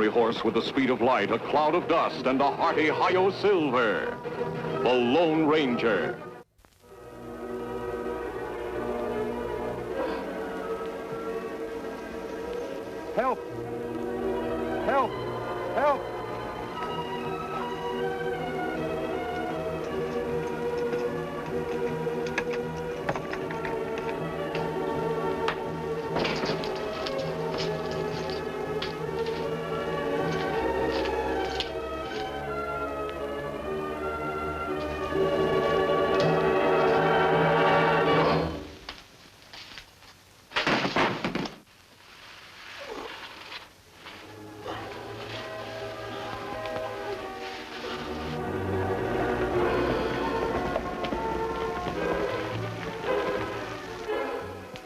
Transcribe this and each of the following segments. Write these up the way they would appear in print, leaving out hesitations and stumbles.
ordinary horse with the speed of light, a cloud of dust, and a hearty hi-yo silver. The Lone Ranger. Help! Help! Help!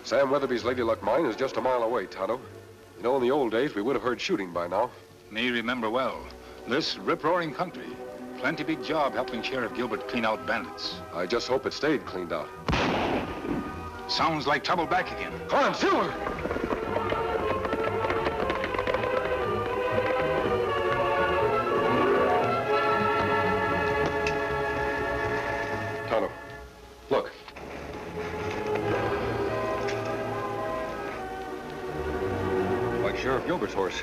Sam Weatherby's Lady Luck mine is just a mile away, Tonto. You know, in the old days, we would have heard shooting by now. Me remember well. This rip-roaring country. Plenty big job helping Sheriff Gilbert clean out bandits. I just hope it stayed cleaned out. Sounds like trouble back again. Come on, Silver! Tonto, look. Like Sheriff Gilbert's horse.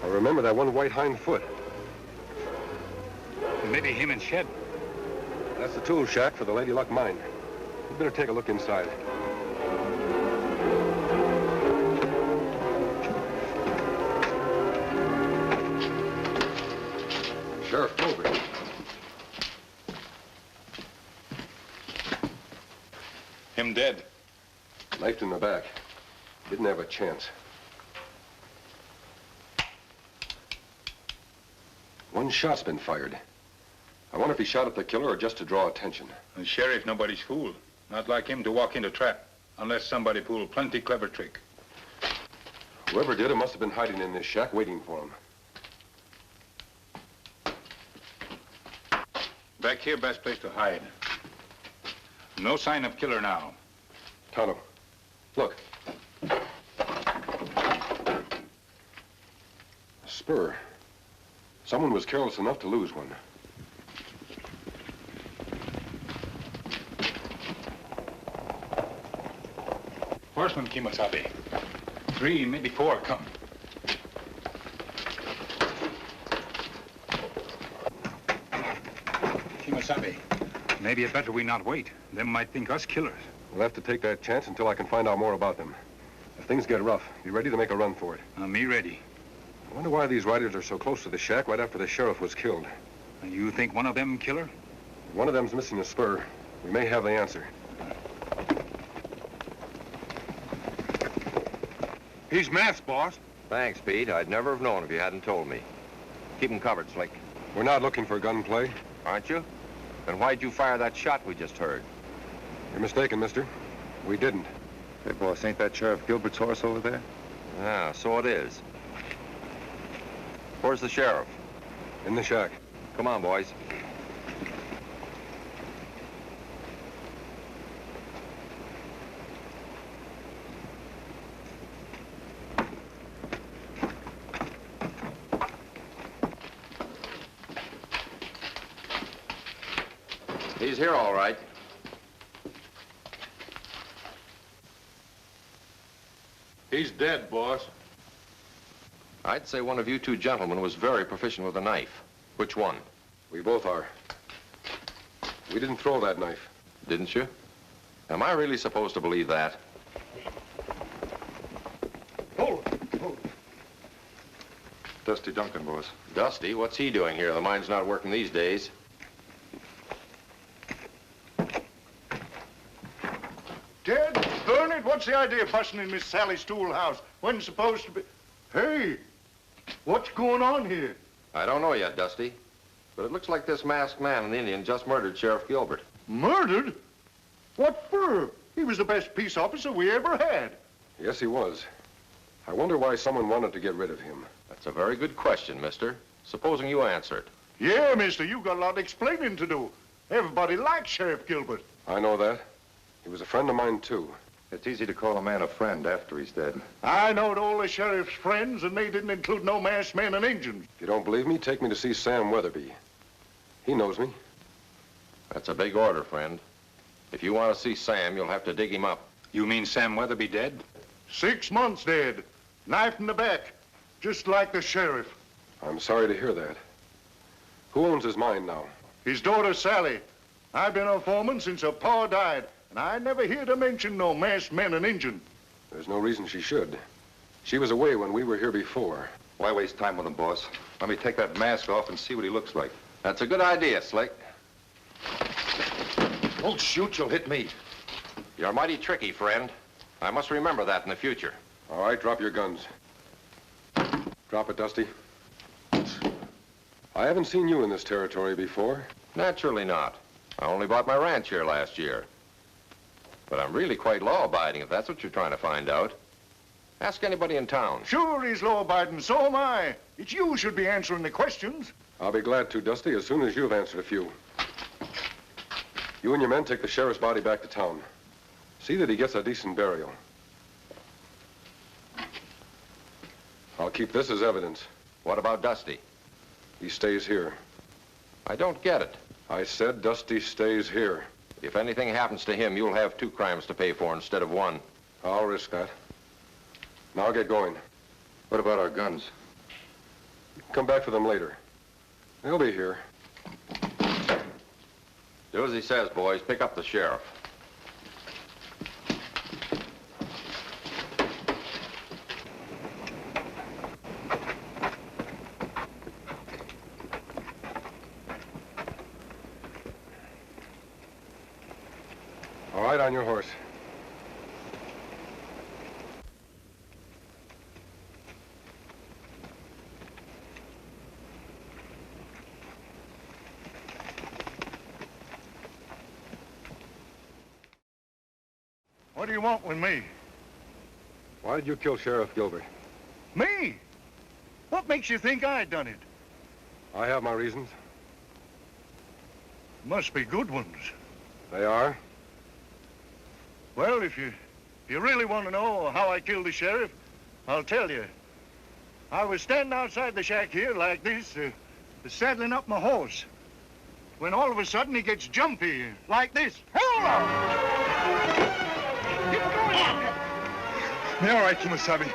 I remember that one white hind foot. Maybe him and Shed. That's the tool shack for the Lady Luck mine. You better take a look inside. Sheriff Gilbert. Him dead. Knifed in the back. Didn't have a chance. One shot's been fired. I wonder if he shot at the killer or just to draw attention. The sheriff, nobody's fool. Not like him to walk into trap, unless somebody pulled plenty clever trick. Whoever did it must have been hiding in this shack waiting for him. Back here, best place to hide. No sign of killer now. Tonto, look. A spur. Someone was careless enough to lose one. Horseman, Kemo Sabe. 3, maybe 4 come. Kemo Sabe, maybe it better we not wait. Them might think us killers. We'll have to take that chance until I can find out more about them. If things get rough, be ready to make a run for it. Me ready. I wonder why these riders are so close to the shack right after the sheriff was killed. You think one of them killer? If one of them's missing a spur, we may have the answer. He's masked, boss. Thanks, Pete. I'd never have known if you hadn't told me. Keep him covered, Slick. We're not looking for gunplay. Aren't you? Then why'd you fire that shot we just heard? You're mistaken, mister. We didn't. Hey, boss, ain't that Sheriff Gilbert's horse over there? Ah, so it is. Where's the sheriff? In the shack. Come on, boys. He's here, all right. He's dead, boss. I'd say one of you two gentlemen was very proficient with a knife. Which one? We both are. We didn't throw that knife. Didn't you? Am I really supposed to believe that? Hold it. Dusty Duncan, boss. Dusty? What's he doing here? The mine's not working these days. Dead? Burn it? What's the idea of busting in Miss Sally's tool house when it's supposed to be... Hey, what's going on here? I don't know yet, Dusty. But it looks like this masked man and the Indian just murdered Sheriff Gilbert. Murdered? What for? He was the best peace officer we ever had. Yes, he was. I wonder why someone wanted to get rid of him. That's a very good question, mister. Supposing you answer it. Yeah, mister, you got a lot of explaining to do. Everybody likes Sheriff Gilbert. I know that. He was a friend of mine, too. It's easy to call a man a friend after he's dead. I knowed all the sheriff's friends, and they didn't include no masked men and Injuns. If you don't believe me, take me to see Sam Weatherby. He knows me. That's a big order, friend. If you want to see Sam, you'll have to dig him up. You mean Sam Weatherby dead? 6 months dead. Knifed in the back. Just like the sheriff. I'm sorry to hear that. Who owns his mine now? His daughter, Sally. I've been her foreman since her pa died, and I never heard her mention no masked men and Injun. There's no reason she should. She was away when we were here before. Why waste time with him, boss? Let me take that mask off and see what he looks like. That's a good idea, Slick. Don't shoot, you'll hit me. You're mighty tricky, friend. I must remember that in the future. All right, drop your guns. Drop it, Dusty. I haven't seen you in this territory before. Naturally not. I only bought my ranch here last year. But I'm really quite law-abiding, if that's what you're trying to find out. Ask anybody in town. Sure he's law-abiding, so am I. It's you should be answering the questions. I'll be glad to, Dusty, as soon as you've answered a few. You and your men take the sheriff's body back to town. See that he gets a decent burial. I'll keep this as evidence. What about Dusty? He stays here. I don't get it. I said Dusty stays here. If anything happens to him, you'll have 2 crimes to pay for instead of 1. I'll risk that. Now get going. What about our guns? Come back for them later. They'll be here. Do as he says, boys. Pick up the sheriff. All right, on your horse. What do you want with me? Why did you kill Sheriff Gilbert? Me? What makes you think I done it? I have my reasons. Must be good ones. They are? Well, if you really want to know how I killed the sheriff, I'll tell you. I was standing outside the shack here like this, saddling up my horse, when all of a sudden he gets jumpy, like this. Hold on! Get going! Yeah, all right, Kemo Sabe.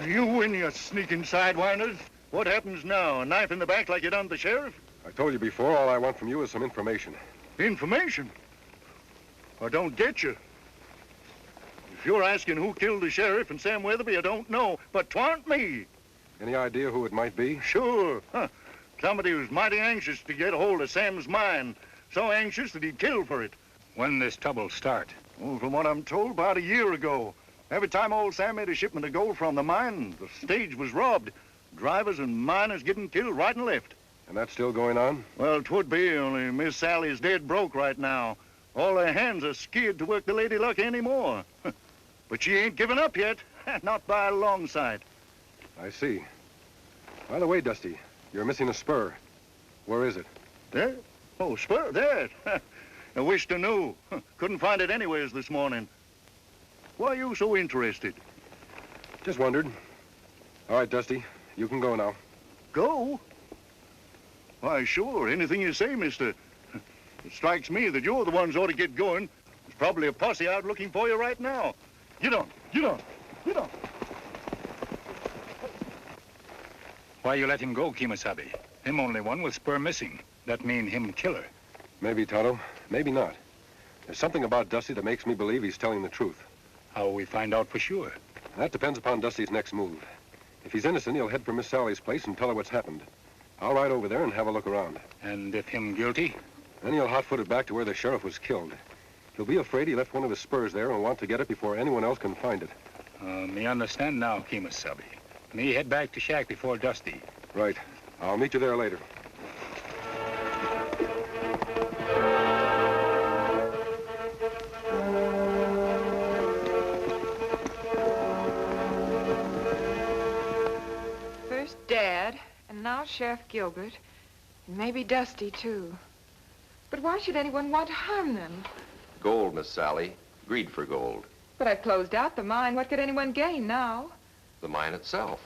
You and your sneaking sidewinders. What happens now? A knife in the back like you done the sheriff? I told you before, all I want from you is some information. Information? I don't get you. If you're asking who killed the sheriff and Sam Weatherby, I don't know, but 'twarn't me. Any idea who it might be? Sure. Somebody who's mighty anxious to get a hold of Sam's mine. So anxious that he'd kill for it. When this trouble start? Oh, from what I'm told, about a year ago. Every time old Sam made a shipment of gold from the mine, the stage was robbed. Drivers and miners getting killed right and left. And that's still going on? Well, 'twould be, only Miss Sally's dead broke right now. All her hands are scared to work the Lady Luck anymore. But she ain't given up yet. Not by a long sight. I see. By the way, Dusty, you're missing a spur. Where is it? There? Oh, spur, there. I wished I knew. Couldn't find it anywheres this morning. Why are you so interested? Just wondered. All right, Dusty, you can go now. Go? Why, sure, anything you say, mister. It strikes me that you're the ones ought to get going. There's probably a posse out looking for you right now. Get on, get on, get on. Why you let him go, Kemo Sabe? Him only one with spur missing. That mean him killer. Maybe, Tonto. Maybe not. There's something about Dusty that makes me believe he's telling the truth. How will we find out for sure? That depends upon Dusty's next move. If he's innocent, he'll head for Miss Sally's place and tell her what's happened. I'll ride over there and have a look around. And if him guilty? Then he'll hot-foot it back to where the sheriff was killed. He'll be afraid he left one of his spurs there and want to get it before anyone else can find it. Me understand now, Kemo Sabe. Me head back to shack before Dusty. Right. I'll meet you there later. First Dad, and now Sheriff Gilbert, and maybe Dusty, too. But why should anyone want to harm them? Gold, Miss Sally. Greed for gold. But I've closed out the mine. What could anyone gain now? The mine itself.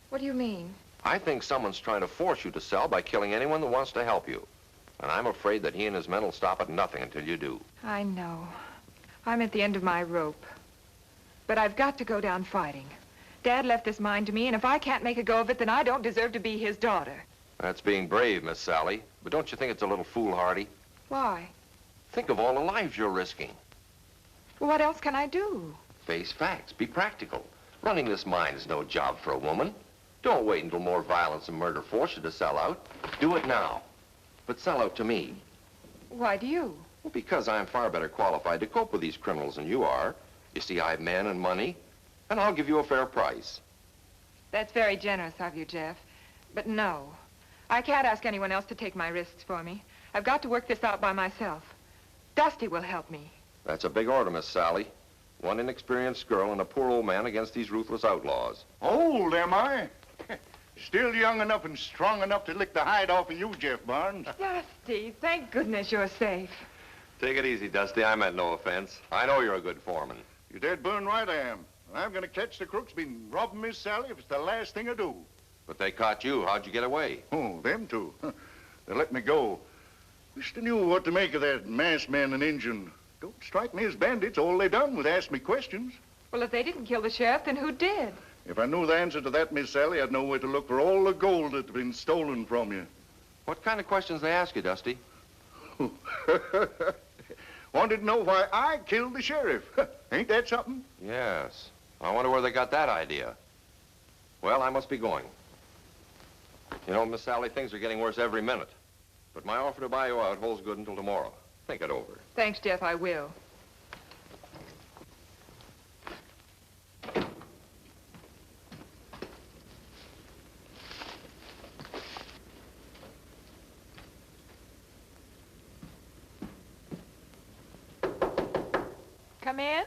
What do you mean? I think someone's trying to force you to sell by killing anyone that wants to help you. And I'm afraid that he and his men will stop at nothing until you do. I know. I'm at the end of my rope. But I've got to go down fighting. Dad left this mine to me, and if I can't make a go of it, then I don't deserve to be his daughter. That's being brave, Miss Sally. But don't you think it's a little foolhardy? Why? Think of all the lives you're risking. Well, what else can I do? Face facts. Be practical. Running this mine is no job for a woman. Don't wait until more violence and murder force you to sell out. Do it now. But sell out to me. Why do you? Well, because I'm far better qualified to cope with these criminals than you are. You see, I have men and money, and I'll give you a fair price. That's very generous of you, Jeff. But no, I can't ask anyone else to take my risks for me. I've got to work this out by myself. Dusty will help me. That's a big order, Miss Sally. One inexperienced girl and a poor old man against these ruthless outlaws. Old, am I? Still young enough and strong enough to lick the hide off of you, Jeff Barnes. Dusty, thank goodness you're safe. Take it easy, Dusty. I meant no offense. I know you're a good foreman. You're dead burn right I am. I'm gonna catch the crooks been robbing Miss Sally if it's the last thing I do. But they caught you. How'd you get away? Oh, them two. They let me go. Wish they knew what to make of that masked man and Injun. Don't strike me as bandits. All they done was ask me questions. Well, if they didn't kill the sheriff, then who did? If I knew the answer to that, Miss Sally, I'd know where to look for all the gold that's been stolen from you. What kind of questions they ask you, Dusty? Wanted to know why I killed the sheriff. Ain't that something? Yes. I wonder where they got that idea. Well, I must be going. You know, Miss Sally, things are getting worse every minute. But my offer to buy you out holds good until tomorrow. Think it over. Thanks, Jeff, I will. Come in?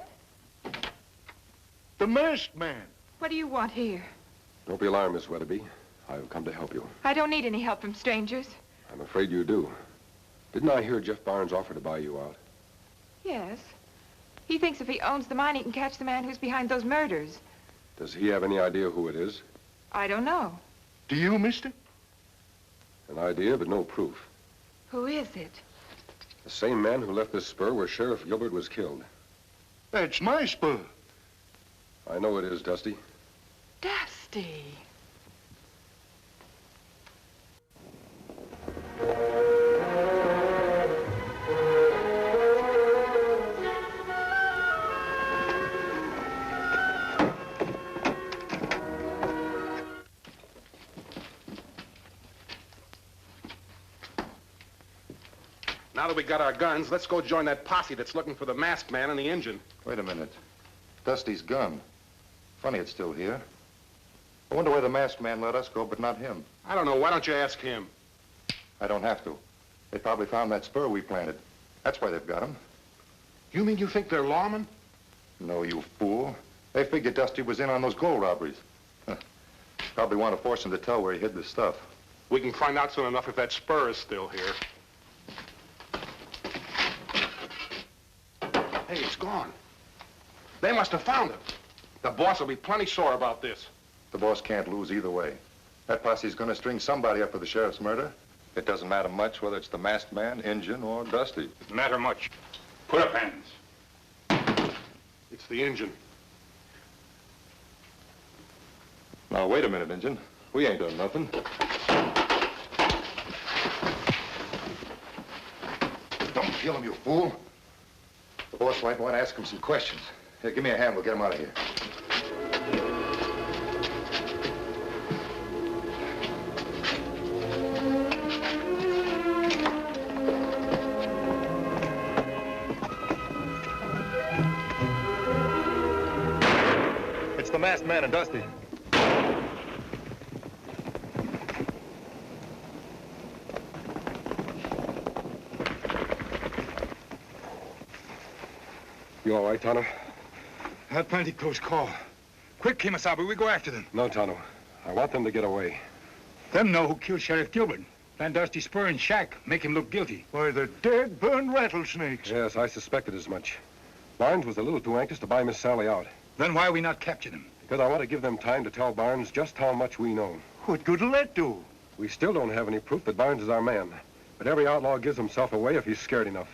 The masked man. What do you want here? Don't be alarmed, Miss Weatherby. I have come to help you. I don't need any help from strangers. I'm afraid you do. Didn't I hear Jeff Barnes offer to buy you out? Yes. He thinks if he owns the mine, he can catch the man who's behind those murders. Does he have any idea who it is? I don't know. Do you, mister? An idea, but no proof. Who is it? The same man who left this spur where Sheriff Gilbert was killed. That's my spur. I know it is, Dusty. Dusty. Now that we got our guns, let's go join that posse that's looking for the masked man and the engine. Wait a minute. Dusty's gun. Funny it's still here. I wonder where the masked man let us go, but not him. I don't know. Why don't you ask him? I don't have to. They probably found that spur we planted. That's why they've got him. You mean you think they're lawmen? No, you fool. They figured Dusty was in on those gold robberies. Huh. Probably want to force him to tell where he hid the stuff. We can find out soon enough if that spur is still here. Hey, it's gone. They must have found it. The boss will be plenty sore about this. The boss can't lose either way. That posse's going to string somebody up for the sheriff's murder. It doesn't matter much whether it's the masked man, Injun, or Dusty. Doesn't matter much. Put up hands. It's the engine. Now, wait a minute, Injun. We ain't done nothing. Don't kill him, you fool. The boss might want to ask him some questions. Here, give me a hand. We'll get him out of here. It's the masked man and Dusty. You all right, Tonto? That plenty close call. Quick, Kemo Sabe, we go after them. No, Tonto. I want them to get away. Them know who killed Sheriff Gilbert. Plant Dusty spur in shack, make him look guilty. Why, the dead, burned rattlesnakes. Yes, I suspected as much. Barnes was a little too anxious to buy Miss Sally out. Then why we not capture them? Because I want to give them time to tell Barnes just how much we know. What good'll that do? We still don't have any proof that Barnes is our man. But every outlaw gives himself away if he's scared enough.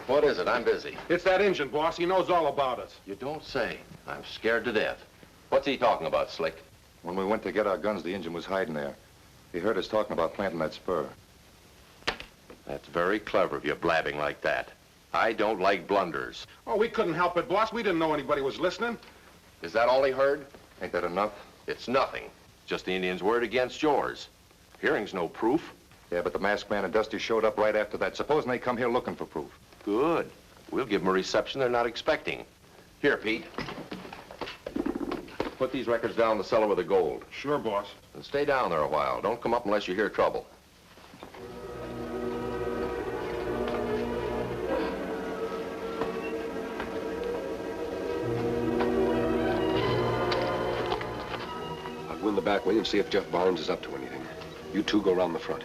What is it? I'm busy. It's that Injun, boss. He knows all about us. You don't say. I'm scared to death. What's he talking about, Slick? When we went to get our guns, the Injun was hiding there. He heard us talking about planting that spur. That's very clever of you blabbing like that. I don't like blunders. Oh, we couldn't help it, boss. We didn't know anybody was listening. Is that all he heard? Ain't that enough? It's nothing. Just the Indian's word against yours. Hearing's no proof. Yeah, but the masked man and Dusty showed up right after that. Supposing they come here looking for proof. Good. We'll give them a reception they're not expecting. Here, Pete. Put these records down in the cellar with the gold. Sure, boss. And stay down there a while. Don't come up unless you hear trouble. I'll go in the back way and see if Jeff Barnes is up to anything. You two go around the front.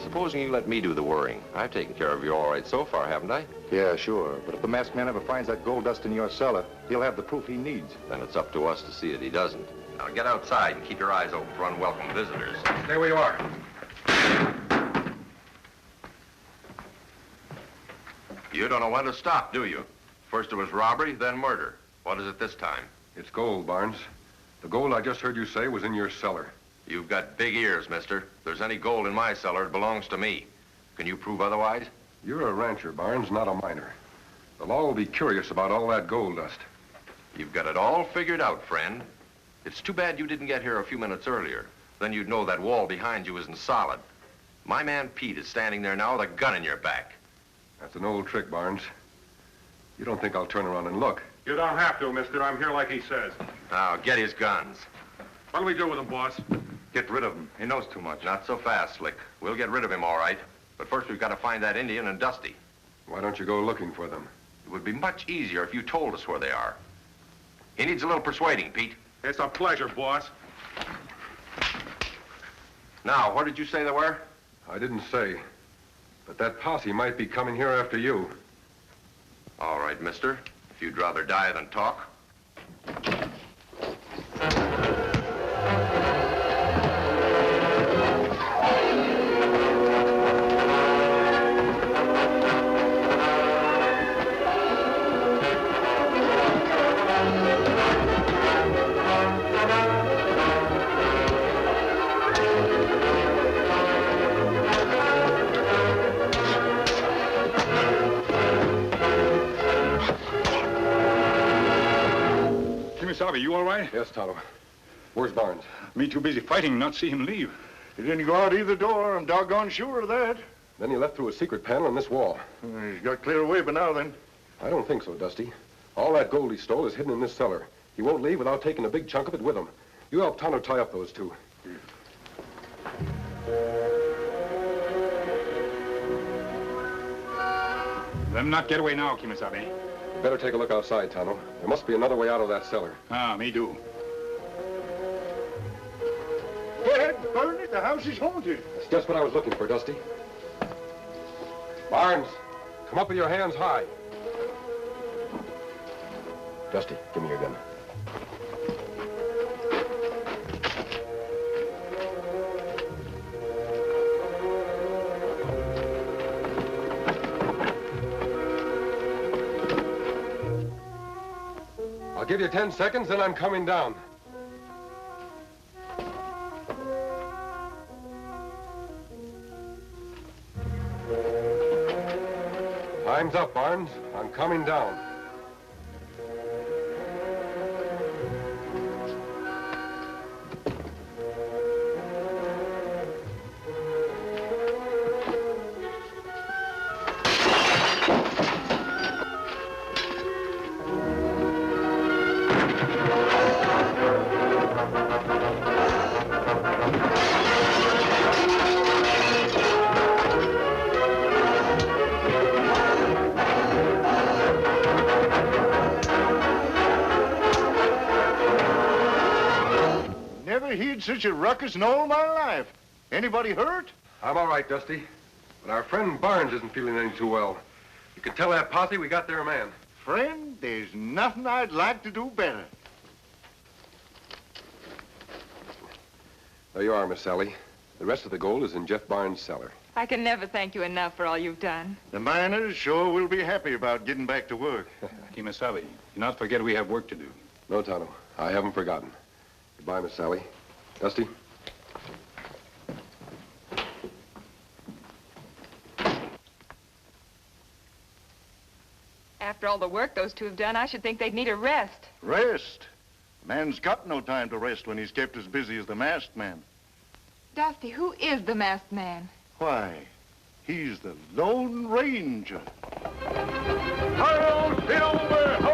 Supposing you let me do the worrying. I've taken care of you all right so far, haven't I? Yeah, sure. But if the masked man ever finds that gold dust in your cellar, he'll have the proof he needs. Then it's up to us to see that he doesn't. Now get outside and keep your eyes open for unwelcome visitors. Stay where you are. You don't know when to stop, do you? First it was robbery, then murder. What is it this time? It's gold, Barnes. The gold I just heard you say was in your cellar. You've got big ears, mister. If there's any gold in my cellar, it belongs to me. Can you prove otherwise? You're a rancher, Barnes, not a miner. The law will be curious about all that gold dust. You've got it all figured out, friend. It's too bad you didn't get here a few minutes earlier. Then you'd know that wall behind you isn't solid. My man Pete is standing there now with a gun in your back. That's an old trick, Barnes. You don't think I'll turn around and look? You don't have to, mister. I'm here like he says. Now, get his guns. What'll we do with him, boss? Get rid of him. He knows too much. Not so fast, Slick. We'll get rid of him, all right. But first, we've got to find that Indian and Dusty. Why don't you go looking for them? It would be much easier if you told us where they are. He needs a little persuading, Pete. It's a pleasure, boss. Now, where did you say they were? I didn't say. But that posse might be coming here after you. All right, mister. If you'd rather die than talk. Sabe, you all right? Yes, Tonto. Where's Barnes? Me too busy fighting, not see him leave. He didn't go out either door. I'm doggone sure of that. Then he left through a secret panel in this wall. He's got clear away by now, then. I don't think so, Dusty. All that gold he stole is hidden in this cellar. He won't leave without taking a big chunk of it with him. You help Tonto tie up those two. Let him not get away now, Kemo Sabe. You better take a look outside, Tonto. There must be another way out of that cellar. Ah, me do. Dad, burn it. The house is haunted. That's just what I was looking for, Dusty. Barnes, come up with your hands high. Dusty, give me your gun. I'll give you 10 seconds, then I'm coming down. Time's up, Barnes. I'm coming down. made such a ruckus in all my life. Anybody hurt? I'm all right, Dusty. But our friend Barnes isn't feeling any too well. You could tell that posse we got their man. Friend, there's nothing I'd like to do better. There you are, Miss Sally. The rest of the gold is in Jeff Barnes' cellar. I can never thank you enough for all you've done. The miners sure will be happy about getting back to work. Kemo Sabe, do not forget we have work to do. No, Tonto. I haven't forgotten. Goodbye, Miss Sally. Dusty? After all the work those two have done, I should think they'd need a rest. Rest? Man's got no time to rest when he's kept as busy as the masked man. Dusty, who is the masked man? Why, he's the Lone Ranger. Hi-yo, Silver!